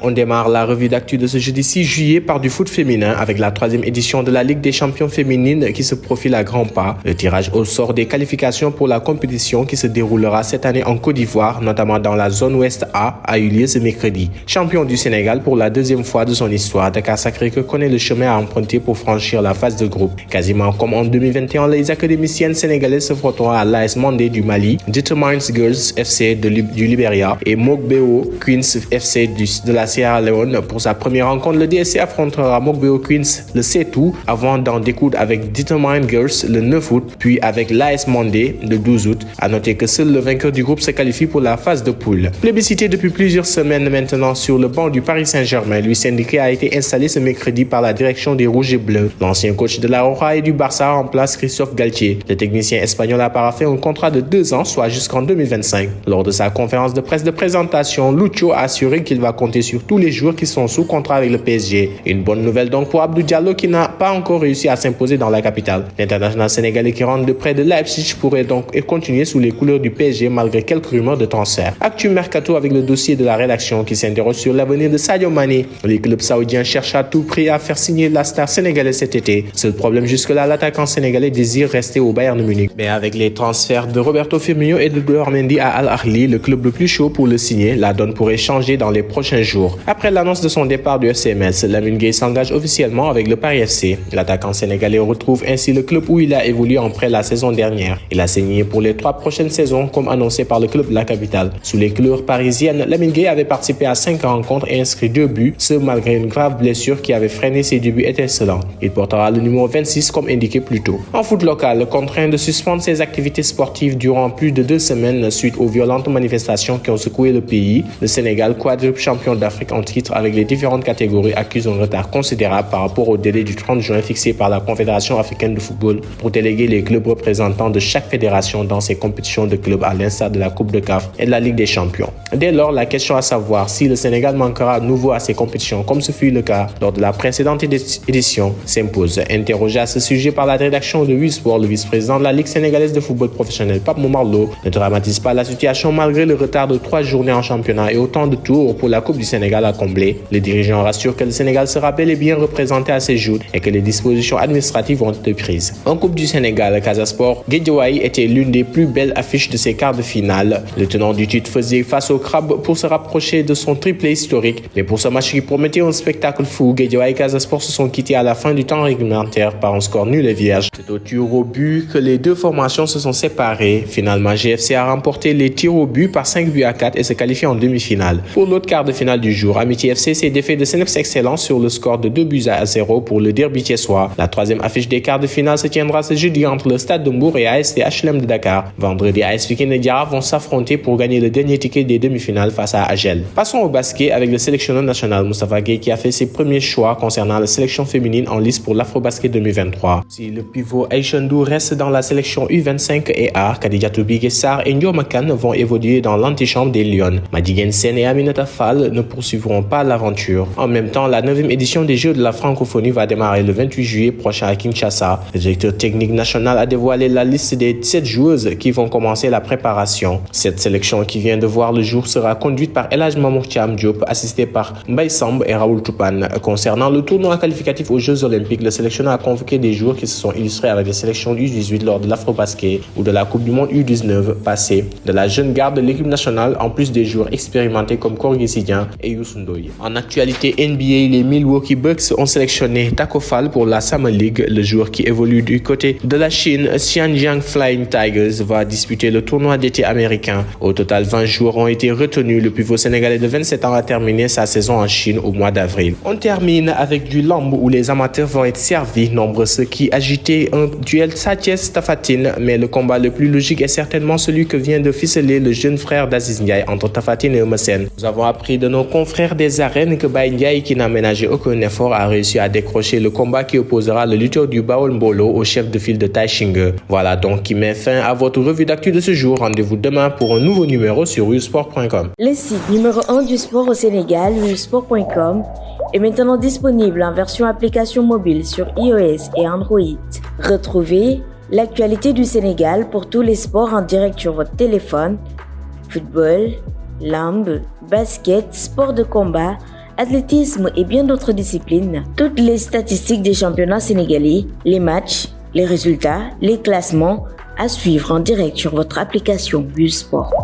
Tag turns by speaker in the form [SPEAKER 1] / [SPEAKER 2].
[SPEAKER 1] On démarre la revue d'actu de ce jeudi 6 juillet par du foot féminin avec la 3e édition de la Ligue des champions féminines qui se profile à grands pas. Le tirage au sort des qualifications pour la compétition qui se déroulera cette année en Côte d'Ivoire, notamment dans la zone Ouest A, a eu lieu ce mercredi. Champion du Sénégal pour la 2e fois de son histoire, Dakar Sacré-Cœur connaît le chemin à emprunter pour franchir la phase de groupe. Quasiment comme en 2021, les académiciennes sénégalaises se frotteront à l'AS Mandé du Mali, Determined Girls FC du Libéria et Mogbeo Queens FC de la Sierra Leone. Pour sa première rencontre, le DSC affrontera Mogbeo Queens le 7 août avant d'en découdre avec Determined Girls le 9 août, puis avec l'AS Mandé le 12 août. À noter que seul le vainqueur du groupe se qualifie pour la phase de poule. Plébiscité depuis plusieurs semaines maintenant sur le banc du Paris Saint-Germain, Luis Enrique a été installé ce mercredi par la direction des Rouges et Bleus. L'ancien coach de la Roja et du Barça remplace Christophe Galtier. Le technicien espagnol a paraphé un contrat de 2 ans, soit jusqu'en 2025. Lors de sa conférence de presse de présentation, Lucho a assuré qu'il va compter sur tous les joueurs qui sont sous contrat avec le PSG. Une bonne nouvelle donc pour Abdou Diallo qui n'a pas encore réussi à s'imposer dans la capitale. L'international sénégalais qui rentre de près de Leipzig pourrait donc continuer sous les couleurs du PSG malgré quelques rumeurs de transfert. Actu Mercato avec le dossier de la rédaction qui s'interroge sur l'avenir de Sadio Mané. Les clubs saoudiens cherchent à tout prix à faire signer la star sénégalaise cet été. Seul problème jusque-là, l'attaquant sénégalais désire rester au Bayern Munich. Mais avec les transferts de Roberto Firmino et de Edouard Mendy à Al Ahly, le club le plus chaud pour le signer, la donne pourrait changer dans les prochains jours. Après l'annonce de son départ du FC Metz, Lamine Gueye s'engage officiellement avec le Paris FC. L'attaquant sénégalais retrouve ainsi le club où il a évolué en prêt la saison dernière. Il a signé pour les 3 prochaines saisons comme annoncé par le club de la capitale. Sous les couleurs parisiennes, Lamine Gueye avait participé à 5 rencontres et inscrit 2 buts, ce malgré une grave blessure qui avait freiné ses débuts étincelants. Il portera le numéro 26 comme indiqué plus tôt. En foot local, contraint de suspendre ses activités sportives durant plus de 2 semaines suite aux violentes manifestations qui ont secoué le pays, le Sénégal, quadruple champion d'Afrique en titre avec les différentes catégories, accuse un retard considérable par rapport au délai du 30 juin fixé par la Confédération africaine de football pour déléguer les clubs représentants de chaque fédération dans ses compétitions de clubs à l'instar de la Coupe de CAF et de la Ligue des champions. Dès lors, la question à savoir si le Sénégal manquera à nouveau à ces compétitions comme ce fut le cas lors de la précédente édition s'impose. Interrogé à ce sujet par la rédaction de Sport, le vice-président de la Ligue sénégalaise de football professionnel, Pape Momarlo, ne dramatise pas la situation malgré le retard de 3 journées en championnat et autant de tours pour la Coupe du Sénégal à combler. Les dirigeants rassurent que le Sénégal sera bel et bien représenté à ces jours et que les dispositions administratives vont être prises. En Coupe du Sénégal, Casa Sport, Guédiawaye était l'une des plus belles affiches de ses quarts de finale. Le tenant du titre faisait face au Crabe pour se rapprocher de son triplé historique. Mais pour ce match qui promettait un spectacle fou, Guédiawaye et Casa Sport se sont quittés à la fin du temps réglementaire par un score nul et vierge. C'est au tir au but que les deux formations se sont séparées. Finalement, GFC a remporté les tirs au but par 5-4 et se qualifie en demi-finale. Pour l'autre quart de finale du jour, Amitié FC s'est défait de Seneps Excellence sur le score de 2-0 pour le derby thiessois. La 3e affiche des quarts de finale se tiendra ce jeudi entre le Stade de Mbour et AST HLM de Dakar. Vendredi, AS Pikine et Diarra vont s'affronter pour gagner le dernier ticket des demi-finales face à Agel. Passons au basket avec le sélectionneur national Moustapha Gueye qui a fait ses premiers choix concernant la sélection féminine en lice pour l'Afrobasket 2023. Si le pivot Aïchandou reste dans la sélection U25 et A, Khadijatou Biguessar et Ndioma Kane vont évoluer dans l'antichambre des Lions. Madigen Sen et Aminata Fall ne poursuivront pas l'aventure. En même temps, la 9e édition des Jeux de la francophonie va démarrer le 28 juillet prochain à Kinshasa. Le directeur technique national a dévoilé la liste des 7 joueuses qui vont commencer la préparation. Cette sélection qui vient de voir le jour sera conduite par El Hadj Mamour Thiam Diop, assisté par Mbaye Samb et Raoul Toupane. Concernant le tournoi qualificatif aux Jeux Olympiques, le sélectionneur a convoqué des joueurs qui se sont illustrés avec les sélections U18 lors de l'Afrobasket ou de la Coupe du Monde U19 passée, de la jeune garde de l'équipe nationale en plus des joueurs expérimentés comme Korgui Sidian et Youssou Ndoye. En actualité NBA, les Milwaukee Bucks ont sélectionné Taco Fall pour la Summer League. Le joueur qui évolue du côté de la Chine, Xianjiang Flying Tigers, va disputer le tournoi d'été américain. Au total, 20 joueurs ont été retenus. Le pivot sénégalais de 27 ans a terminé sa saison en Chine au mois d'avril. On termine avec du lamb où les amateurs vont être servis. Nombreux ceux qui agitaient un duel Sathies-Tafatine, mais le combat le plus logique est certainement celui que vient de ficeler le jeune frère d'Aziz Ndiaye entre Tafatine et Eumeu. Nous avons appris de nos confrères des arènes que Baye Ndiaye, qui n'a ménagé aucun effort, a réussi à décrocher le combat qui opposera le lutteur du Baol Mbolo au chef de file de Taïchingue. Voilà donc qui met fin à votre revue d'actu de ce jour. Rendez-vous demain pour un nouveau numéro sur usport.com.
[SPEAKER 2] Le site numéro 1 du sport au Sénégal, usport.com, est maintenant disponible en version application mobile sur iOS et Android. Retrouvez l'actualité du Sénégal pour tous les sports en direct sur votre téléphone. Football, lamb, basket, sport de combat, athlétisme et bien d'autres disciplines, toutes les statistiques des championnats sénégalais, les matchs, les résultats, les classements, à suivre en direct sur votre application Busport.